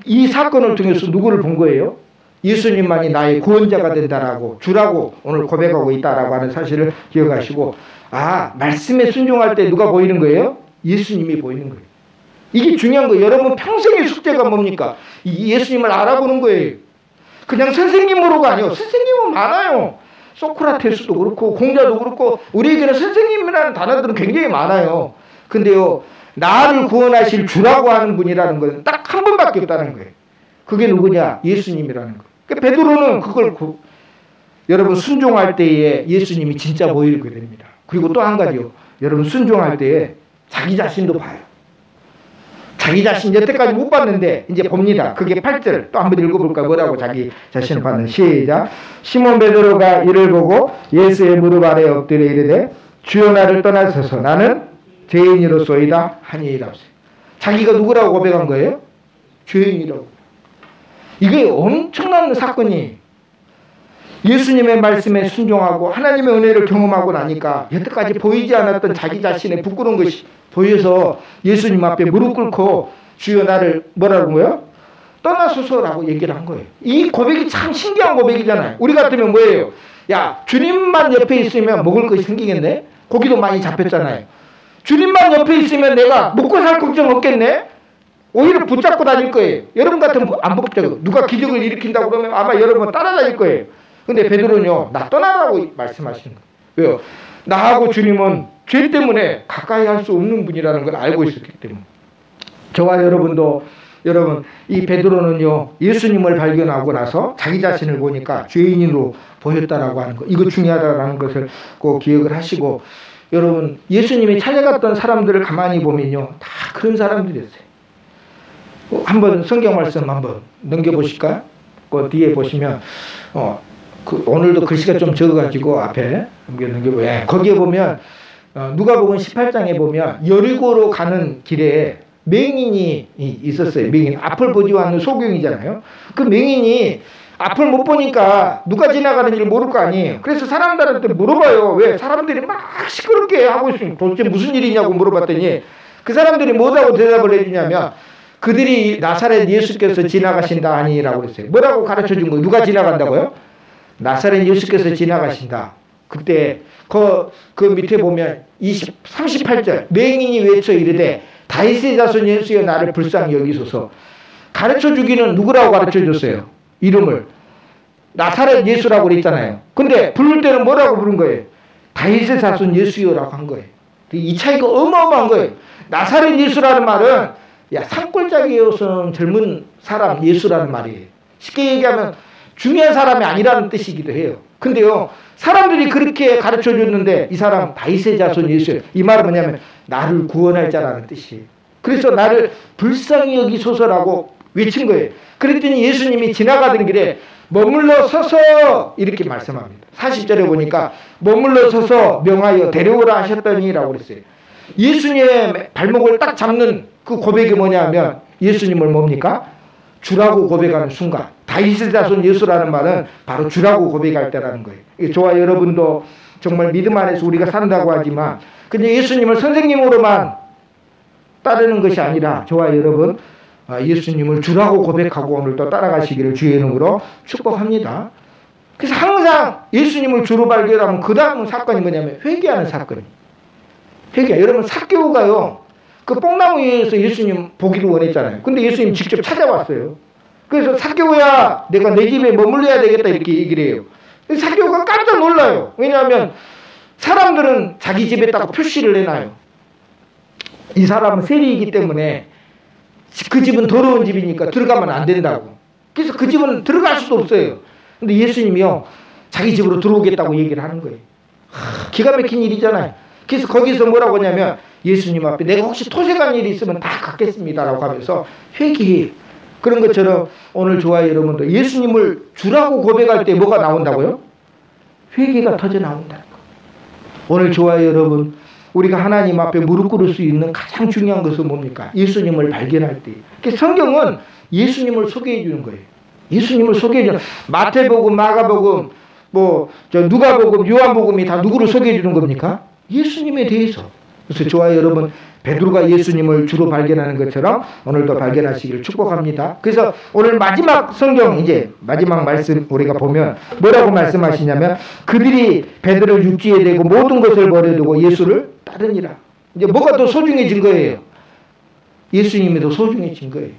이 사건을 통해서 누구를 본 거예요? 예수님만이 나의 구원자가 된다라고 주라고 오늘 고백하고 있다라고 하는 사실을 기억하시고, 말씀에 순종할 때 누가 보이는 거예요? 예수님이 보이는 거예요. 이게 중요한 거예요. 여러분 평생의 숙제가 뭡니까? 이 예수님을 알아보는 거예요. 그냥 선생님으로가 아니에요. 선생님은 많아요. 소크라테스도 그렇고 공자도 그렇고 우리에게는 선생님이라는 단어들은 굉장히 많아요. 근데요, 나를 구원하실 주라고 하는 분이라는 것은 딱 한 분밖에 없다는 거예요. 그게 누구냐? 예수님이라는 거예요. 그러니까 베드로는 그걸 여러분 순종할 때에 예수님이 진짜 보이게 됩니다. 그리고 또 한 가지요. 여러분 순종할 때에 자기 자신도 봐요. 자기 자신 여태까지 못 봤는데 이제 봅니다. 그게 8절 또 한번 읽어볼까? 뭐라고 자기 자신을 봤는 시작. 시몬 베드로가 이를 보고 예수의 무릎 아래에 엎드려 이르되 주여 나를 떠나소서 나는 죄인이로소이다 하니이다. 자기가 누구라고 고백한 거예요? 죄인이라고. 이게 엄청난 사건이 예수님의 말씀에 순종하고 하나님의 은혜를 경험하고 나니까 여태까지 보이지 않았던 자기 자신의 부끄러운 것이 보여서 예수님 앞에 무릎 꿇고 주여 나를 뭐라고요? 떠나소서라고 얘기를 한 거예요. 이 고백이 참 신기한 고백이잖아요. 우리 같으면 뭐예요? 야, 주님만 옆에 있으면 먹을 것이 생기겠네? 고기도 많이 잡혔잖아요. 주님만 옆에 있으면 내가 먹고 살 걱정 없겠네? 오히려 붙잡고 다닐 거예요. 여러분 같으면 안 붙잡고 누가 기적을 일으킨다고 그러면 아마 여러분 따라다닐 거예요. 근데 베드로는요, 나 떠나라고 말씀하시는 거예요. 왜요? 나하고 주님은 죄 때문에 가까이 할 수 없는 분이라는 걸 알고 있었기 때문에. 저와 여러분도 여러분 이 베드로는요, 예수님을 발견하고 나서 자기 자신을 보니까 죄인으로 보였다라고 하는 거, 이거 중요하다라는 것을 꼭 기억을 하시고, 여러분 예수님이 찾아갔던 사람들을 가만히 보면요, 다 그런 사람들이었어요. 한번 성경 말씀 한번 넘겨보실까요? 그 뒤에 보시면 오늘도 글씨가 좀 적어가지고 앞에 넘겨보면 거기에 보면 누가복음 18장에 보면 여리고로 가는 길에 맹인이 있었어요. 맹인, 앞을 보지 않는 소경이잖아요. 그 맹인이 앞을 못 보니까 누가 지나가는지를 모를 거 아니에요. 그래서 사람들한테 물어봐요. 왜? 사람들이 막 시끄럽게 하고 있으면 도대체 무슨 일이냐고 물어봤더니 그 사람들이 뭐라고 대답을 해주냐면 그들이 나사렛 예수께서 지나가신다 아니라고 그랬어요. 뭐라고 가르쳐 준 거예요? 누가 지나간다고요? 나사렛 예수께서 지나가신다. 그때 그 밑에 보면 38절 맹인이 외쳐 이르되 다윗의 자손 예수여 나를 불쌍히 여기소서. 가르쳐 주기는 누구라고 가르쳐 줬어요? 이름을 나사렛 예수라고 그랬잖아요. 근데 부를 때는 뭐라고 부른 거예요? 다윗의 자손 예수여라고 한 거예요. 이 차이가 어마어마한 거예요. 나사렛 예수라는 말은 산골짜기에서는 젊은 사람 예수라는 말이에요. 쉽게 얘기하면 중요한 사람이 아니라는 뜻이기도 해요. 근데요, 사람들이 그렇게 가르쳐 줬는데 이 사람 다윗의 자손 예수, 이 말은 뭐냐면 나를 구원할 자라는 뜻이에요. 그래서 나를 불쌍히 여기소서라고 외친 거예요. 그랬더니 예수님이 지나가던 길에 머물러 서서 이렇게 말씀합니다. 40절에 보니까 머물러 서서 명하여 데려오라 하셨더니라고 그랬어요. 예수님의 발목을 딱 잡는 그 고백이 뭐냐면 예수님을 뭡니까? 주라고 고백하는 순간, 다윗의 자손 예수라는 말은 바로 주라고 고백할 때라는 거예요. 저와 여러분도 정말 믿음 안에서 우리가 산다고 하지만 그냥 예수님을 선생님으로만 따르는 것이 아니라 저와 여러분 예수님을 주라고 고백하고 오늘도 따라가시기를 주의 이름으로 축복합니다. 그래서 항상 예수님을 주로 발견하면 그 다음 사건이 뭐냐면 회개하는 사건이에요. 회개. 여러분 삭개오가요. 그 뽕나무 위에서 예수님 보기를 원했잖아요. 근데 예수님 직접 찾아왔어요. 그래서 삭개오야 내가 내 집에 머물러야 되겠다 이렇게 얘기를 해요. 삭개오가 깜짝 놀라요. 왜냐하면 사람들은 자기 집에 딱 표시를 해놔요. 이 사람은 세리이기 때문에 그 집은 더러운 집이니까 들어가면 안 된다고. 그래서 그 집은 들어갈 수도 없어요. 근데 예수님이요 자기 집으로 들어오겠다고 얘기를 하는 거예요. 기가 막힌 일이잖아요. 그래서 거기서 뭐라고 하냐면 예수님 앞에 내가 혹시 토색한 일이 있으면 다 갚겠습니다라고 하면서 회개해요. 그런 것처럼 오늘 저와 여러분도 예수님을 주라고 고백할 때 뭐가 나온다고요? 회개가 터져 나온다는 거. 오늘 저와 여러분 우리가 하나님 앞에 무릎 꿇을 수 있는 가장 중요한 것은 뭡니까? 예수님을 발견할 때. 성경은 예수님을 소개해 주는 거예요. 예수님을 소개해 주는 마태복음, 마가복음, 누가복음, 요한복음이 다 누구를 소개해 주는 겁니까? 예수님에 대해서. 그래서 저와 여러분 베드로가 예수님을 주로 발견하는 것처럼 오늘도 발견하시기를 축복합니다. 그래서 오늘 마지막 성경 이제 마지막 말씀 우리가 보면 뭐라고 말씀하시냐면 그들이 베드로를 육지에 대고 모든 것을 버려두고 예수를 따르니라. 이제 뭐가 더 소중해진 거예요? 예수님이 더 소중해진 거예요.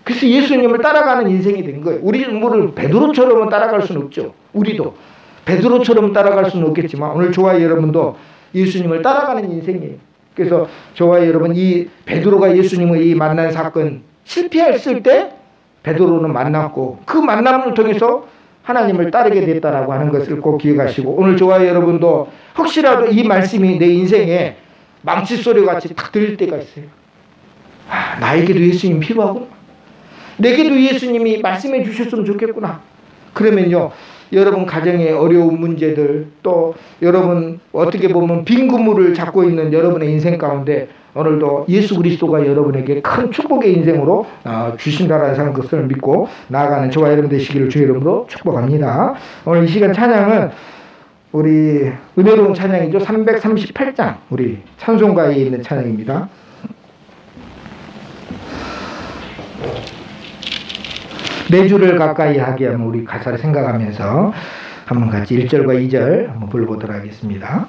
그래서 예수님을 따라가는 인생이 된 거예요. 우리는 베드로처럼은 따라갈 수는 없죠. 우리도 베드로처럼 따라갈 수는 없겠지만 오늘 저와 여러분도 예수님을 따라가는 인생이에요. 그래서 저와 여러분 이 베드로가 예수님을 이 만난 사건 실패했을 때 베드로는 만났고 그 만남을 통해서 하나님을 따르게 됐다라고 하는 것을 꼭 기억하시고 오늘 저와 여러분도 혹시라도 이 말씀이 내 인생에 망치소리 같이 딱 들릴 때가 있어요. 나에게도 예수님 필요하구나. 내게도 예수님이 말씀해 주셨으면 좋겠구나. 그러면요 여러분 가정의 어려운 문제들 또 여러분 어떻게 보면 빈 그물을 잡고 있는 여러분의 인생 가운데 오늘도 예수 그리스도가 여러분에게 큰 축복의 인생으로 주신다라는 것을 믿고 나아가는 저와 여러분 되시기를 주의 이름으로 축복합니다. 오늘 이 시간 찬양은 우리 은혜로운 찬양이죠. 338장 우리 찬송가에 있는 찬양입니다. 내 주를 가까이 하게 하면 우리 가사를 생각하면서 한번 같이 1절과 2절 한번 불러보도록 하겠습니다.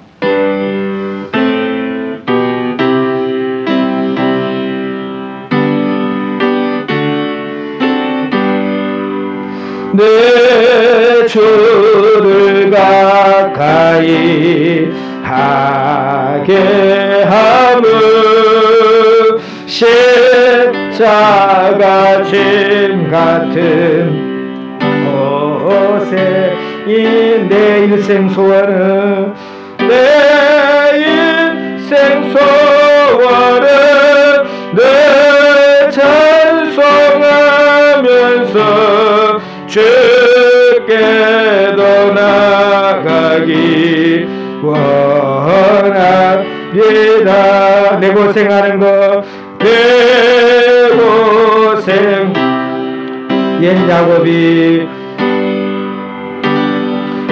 내 주를 가까이 하게 하면 십자가 짐 같은 곳에 내 인생 소원은 내 인생 소원은 늘 찬송하면서 주께도 나가기 원합니다. 내 고생하는 것 내 고생 옛 야곱이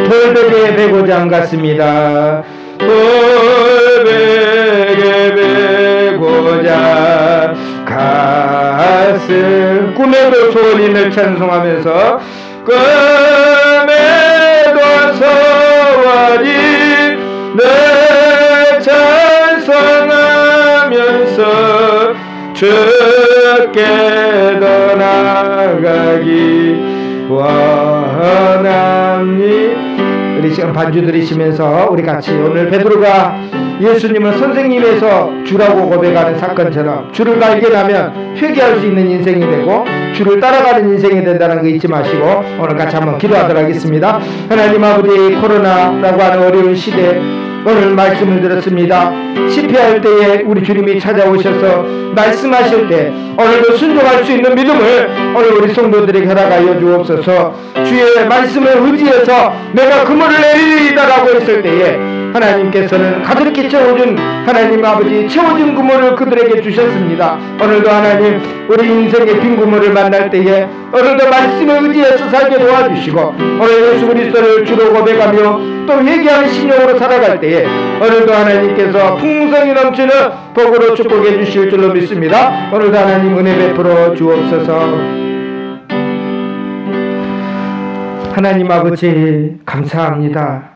돌베개에 베고자 같습니다. 돌베개에 베고자 갔음 꿈에도 소원이 늘 찬송하면서 꿈에도 소원이 늘 찬송하면서 주께도 나가기 원합니다. 우리 시간 반주 들으시면서 우리 같이 오늘 베드로가 예수님을 선생님에서 주라고 고백하는 사건처럼 주를 발견하면 회개할 수 있는 인생이 되고 주를 따라가는 인생이 된다는 거 잊지 마시고 오늘 같이 한번 기도하도록 하겠습니다. 하나님 아버지 코로나라고 하는 어려운 시대 오늘 말씀을 들었습니다. 실패할 때에 우리 주님이 찾아오셔서 말씀하실 때 오늘도 순종할 수 있는 믿음을 오늘 우리 성도들에게 허락하여 주옵소서. 주의 말씀을 의지해서 내가 그물을 내리리다라고 했을 때에 하나님께서는 가득히 채워준 하나님 아버지 채워준 구멍을 그들에게 주셨습니다. 오늘도 하나님 우리 인생의 빈 구멍을 만날 때에 오늘도 말씀에 의지해서 살게 도와주시고 오늘 예수 그리스도를 주로 고백하며 또 회개하는 심령으로 살아갈 때에 오늘도 하나님께서 풍성이 넘치는 복으로 축복해 주실 줄로 믿습니다. 오늘도 하나님 은혜 베풀어 주옵소서. 하나님 아버지 감사합니다.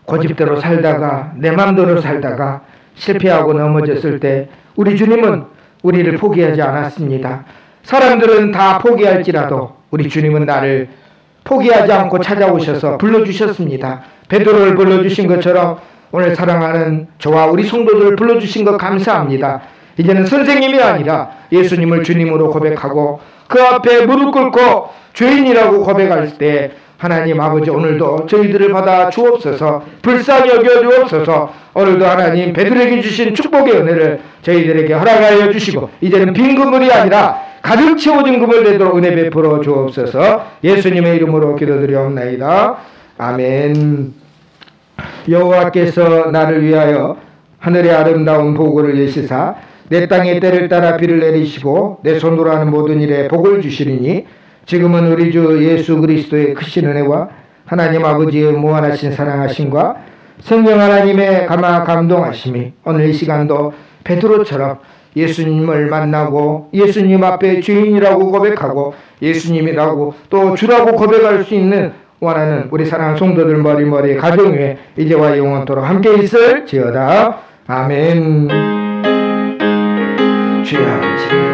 고집대로 살다가 내 맘대로 살다가 실패하고 넘어졌을 때 우리 주님은 우리를 포기하지 않았습니다. 사람들은 다 포기할지라도 우리 주님은 나를 포기하지 않고 찾아오셔서 불러주셨습니다. 베드로를 불러주신 것처럼 오늘 사랑하는 저와 우리 성도들을 불러주신 것 감사합니다. 이제는 선생님이 아니라 예수님을 주님으로 고백하고 그 앞에 무릎 꿇고 죄인이라고 고백할 때 하나님 아버지 오늘도 저희들을 받아 주옵소서. 불쌍히 여겨 주옵소서. 오늘도 하나님 베드로에게 주신 축복의 은혜를 저희들에게 허락하여 주시고 이제는 빈 그물이 아니라 가득 채워진 그물 되도록 은혜 베풀어 주옵소서. 예수님의 이름으로 기도드리옵나이다. 아멘. 여호와께서 나를 위하여 하늘의 아름다운 보고를 예시사 내 땅에 때를 따라 비를 내리시고 내 손으로 하는 모든 일에 복을 주시리니 지금은 우리 주 예수 그리스도의 크신 은혜와 하나님 아버지의 무한하신 사랑하심과 성령 하나님의 감동하심이 오늘 이 시간도 베드로처럼 예수님을 만나고 예수님 앞에 주인이라고 고백하고 예수님이라고 또 주라고 고백할 수 있는 원하는 우리 사랑하는 성도들 머리머리 가정 위에 이제와 영원토록 함께 있을지어다. 아멘. 주여 아버지